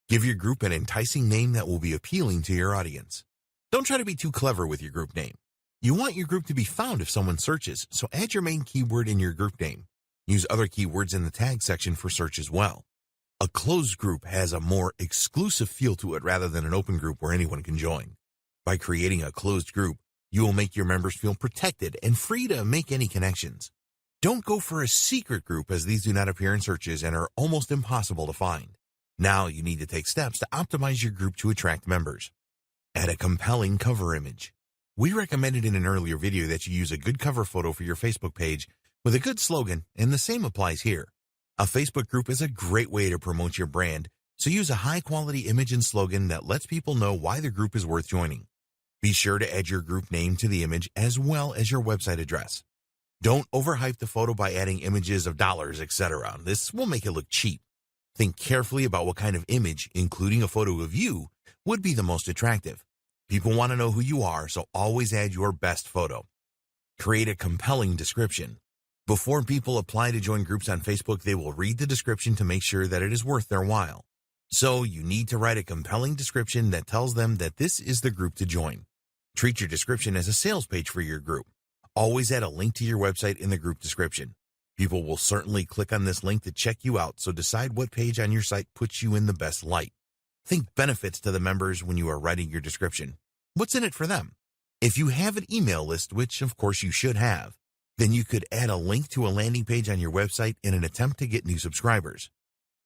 Give your group an enticing name that will be appealing to your audience. Don't try to be too clever with your group name. You want your group to be found if someone searches, so add your main keyword in your group name. Use other keywords in the tag section for search as well. A closed group has a more exclusive feel to it rather than an open group where anyone can join. By creating a closed group, you will make your members feel protected and free to make any connections. Don't go for a secret group, as these do not appear in searches and are almost impossible to find. Now you need to take steps to optimize your group to attract members. Add a compelling cover image. We recommended in an earlier video that you use a good cover photo for your Facebook page with a good slogan, and the same applies here. A Facebook group is a great way to promote your brand, so use a high-quality image and slogan that lets people know why the group is worth joining. Be sure to add your group name to the image as well as your website address. Don't overhype the photo by adding images of dollars, etc. This will make it look cheap. Think carefully about what kind of image, including a photo of you, would be the most attractive. People want to know who you are, so always add your best photo. Create a compelling description. Before people apply to join groups on Facebook, they will read the description to make sure that it is worth their while. So you need to write a compelling description that tells them that this is the group to join. Treat your description as a sales page for your group. Always add a link to your website in the group description. People will certainly click on this link to check you out, so decide what page on your site puts you in the best light. Think benefits to the members when you are writing your description. What's in it for them? If you have an email list, which of course you should have, then you could add a link to a landing page on your website in an attempt to get new subscribers.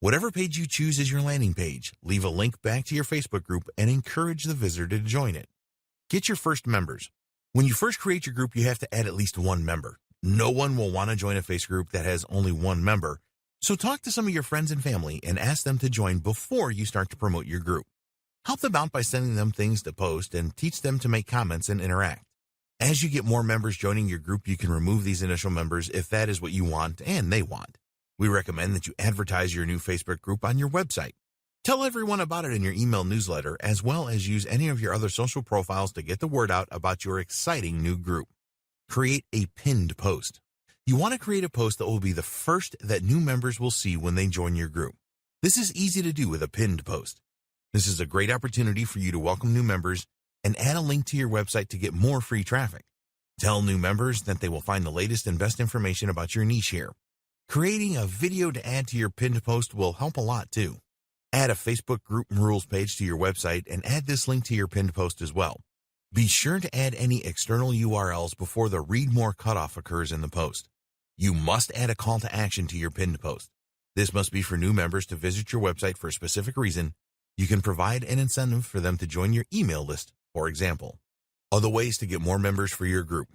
Whatever page you choose as your landing page, leave a link back to your Facebook group and encourage the visitor to join it. Get your first members. When you first create your group, you have to add at least one member. No one will want to join a Facebook group that has only one member, so talk to some of your friends and family and ask them to join before you start to promote your group. Help them out by sending them things to post and teach them to make comments and interact. As you get more members joining your group, you can remove these initial members if that is what you want and they want. We recommend that you advertise your new Facebook group on your website. Tell everyone about it in your email newsletter, as well as use any of your other social profiles to get the word out about your exciting new group. Create a pinned post. You want to create a post that will be the first that new members will see when they join your group. This is easy to do with a pinned post. This is a great opportunity for you to welcome new members and add a link to your website to get more free traffic. Tell new members that they will find the latest and best information about your niche here. Creating a video to add to your pinned post will help a lot too. Add a Facebook group rules page to your website and add this link to your pinned post as well. Be sure to add any external URLs before the read more cutoff occurs in the post. You must add a call to action to your pinned post. This must be for new members to visit your website for a specific reason. You can provide an incentive for them to join your email list, for example. Other ways to get more members for your group.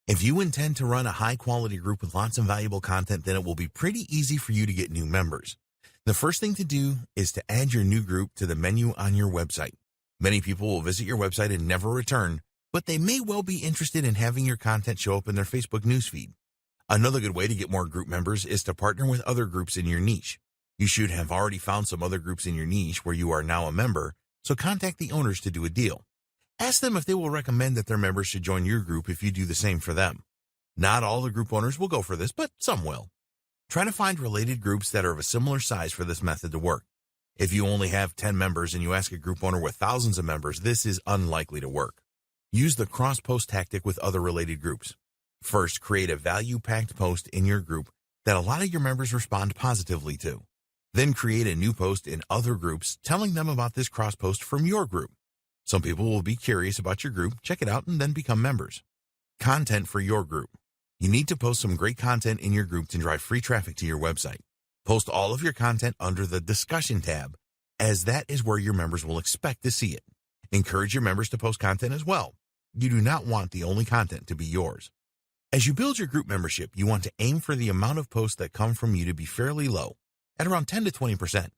If you intend to run a high-quality group with lots of valuable content, then it will be pretty easy for you to get new members. The first thing to do is to add your new group to the menu on your website. Many people will visit your website and never return, but they may well be interested in having your content show up in their Facebook newsfeed. Another good way to get more group members is to partner with other groups in your niche. You should have already found some other groups in your niche where you are now a member, so contact the owners to do a deal. Ask them if they will recommend that their members should join your group if you do the same for them. Not all the group owners will go for this, but some will. Try to find related groups that are of a similar size for this method to work. If you only have 10 members and you ask a group owner with thousands of members, this is unlikely to work. Use the cross-post tactic with other related groups. First, create a value-packed post in your group that a lot of your members respond positively to. Then create a new post in other groups telling them about this cross-post from your group. Some people will be curious about your group, check it out, and then become members. Content for your group. You need to post some great content in your group to drive free traffic to your website. Post all of your content under the Discussion tab, as that is where your members will expect to see it. Encourage your members to post content as well. You do not want the only content to be yours. As you build your group membership, you want to aim for the amount of posts that come from you to be fairly low, at around 10 to 20%.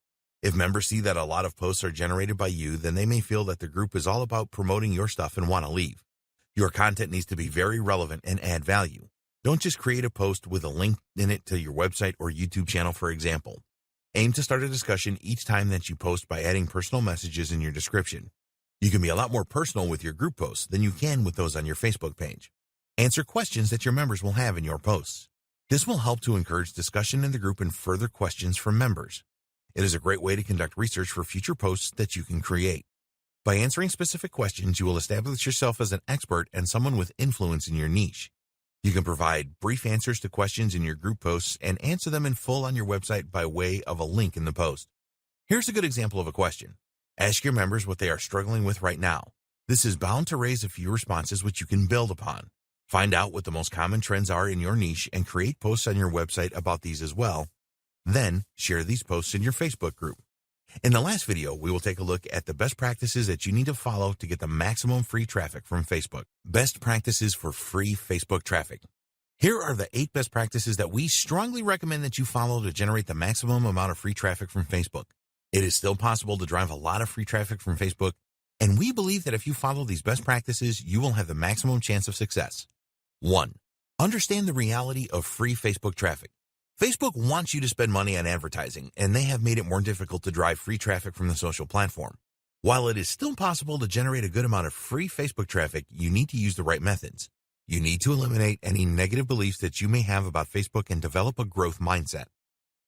If members see that a lot of posts are generated by you, then they may feel that the group is all about promoting your stuff and want to leave. Your content needs to be very relevant and add value. Don't just create a post with a link in it to your website or YouTube channel, for example. Aim to start a discussion each time that you post by adding personal messages in your description. You can be a lot more personal with your group posts than you can with those on your Facebook page. Answer questions that your members will have in your posts. This will help to encourage discussion in the group and further questions from members. It is a great way to conduct research for future posts that you can create. By answering specific questions, you will establish yourself as an expert and someone with influence in your niche. You can provide brief answers to questions in your group posts and answer them in full on your website by way of a link in the post. Here's a good example of a question. Ask your members what they are struggling with right now. This is bound to raise a few responses which you can build upon. Find out what the most common trends are in your niche and create posts on your website about these as well. Then, share these posts in your Facebook group. In the last video, we will take a look at the best practices that you need to follow to get the maximum free traffic from Facebook. Best practices for free Facebook traffic. Here are the 8 best practices that we strongly recommend that you follow to generate the maximum amount of free traffic from Facebook. It is still possible to drive a lot of free traffic from Facebook, and we believe that if you follow these best practices, you will have the maximum chance of success. 1. Understand the reality of free Facebook traffic. Facebook wants you to spend money on advertising, and they have made it more difficult to drive free traffic from the social platform. While it is still possible to generate a good amount of free Facebook traffic, you need to use the right methods. You need to eliminate any negative beliefs that you may have about Facebook and develop a growth mindset.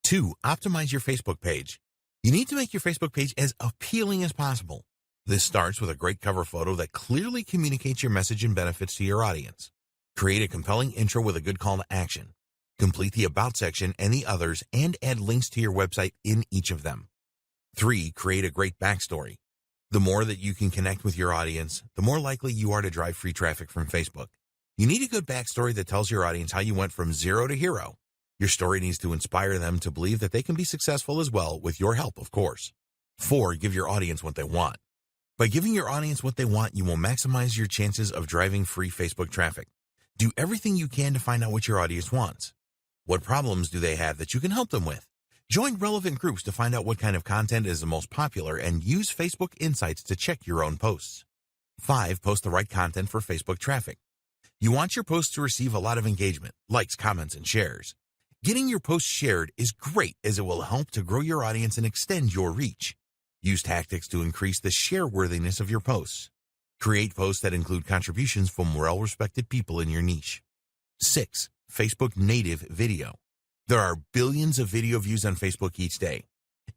2. Optimize your Facebook page. You need to make your Facebook page as appealing as possible. This starts with a great cover photo that clearly communicates your message and benefits to your audience. Create a compelling intro with a good call to action. Complete the About section and the others and add links to your website in each of them. 3. Create a great backstory. The more that you can connect with your audience, the more likely you are to drive free traffic from Facebook. You need a good backstory that tells your audience how you went from zero to hero. Your story needs to inspire them to believe that they can be successful as well, with your help, of course. 4. Give your audience what they want. By giving your audience what they want, you will maximize your chances of driving free Facebook traffic. Do everything you can to find out what your audience wants. What problems do they have that you can help them with? Join relevant groups to find out what kind of content is the most popular and use Facebook Insights to check your own posts. 5. Post the right content for Facebook traffic. You want your posts to receive a lot of engagement, likes, comments, and shares. Getting your posts shared is great as it will help to grow your audience and extend your reach. Use tactics to increase the share worthiness of your posts. Create posts that include contributions from well-respected people in your niche. 6. Facebook native video. There are billions of video views on Facebook each day.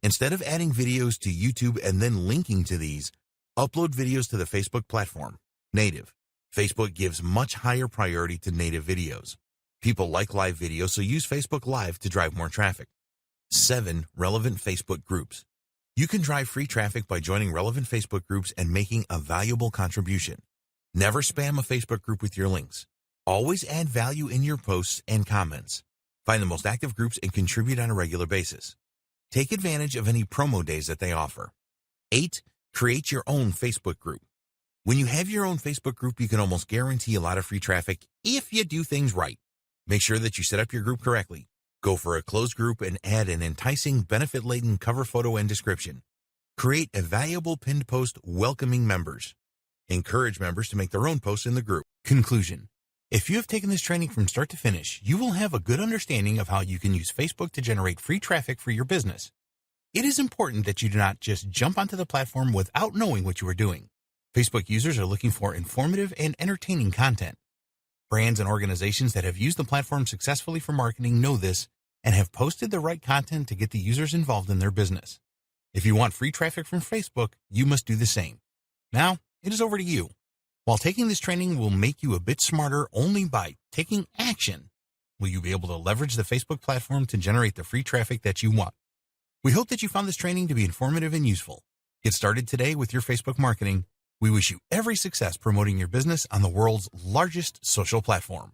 Instead of adding videos to YouTube and then linking to these, upload videos to the Facebook platform. Native. Facebook gives much higher priority to native videos. People like live videos, so use Facebook Live to drive more traffic. 7. Relevant Facebook groups. You can drive free traffic by joining relevant Facebook groups and making a valuable contribution. Never spam a Facebook group with your links. Always add value in your posts and comments. Find the most active groups and contribute on a regular basis. Take advantage of any promo days that they offer. 8. Create your own Facebook group. When you have your own Facebook group, you can almost guarantee a lot of free traffic if you do things right. Make sure that you set up your group correctly. Go for a closed group and add an enticing, benefit-laden cover photo and description. Create a valuable pinned post welcoming members. Encourage members to make their own posts in the group. Conclusion. If you have taken this training from start to finish, you will have a good understanding of how you can use Facebook to generate free traffic for your business. It is important that you do not just jump onto the platform without knowing what you are doing. Facebook users are looking for informative and entertaining content. Brands and organizations that have used the platform successfully for marketing know this and have posted the right content to get the users involved in their business. If you want free traffic from Facebook, you must do the same. Now, it is over to you. While taking this training will make you a bit smarter only by taking action, will you be able to leverage the Facebook platform to generate the free traffic that you want? We hope that you found this training to be informative and useful. Get started today with your Facebook marketing. We wish you every success promoting your business on the world's largest social platform.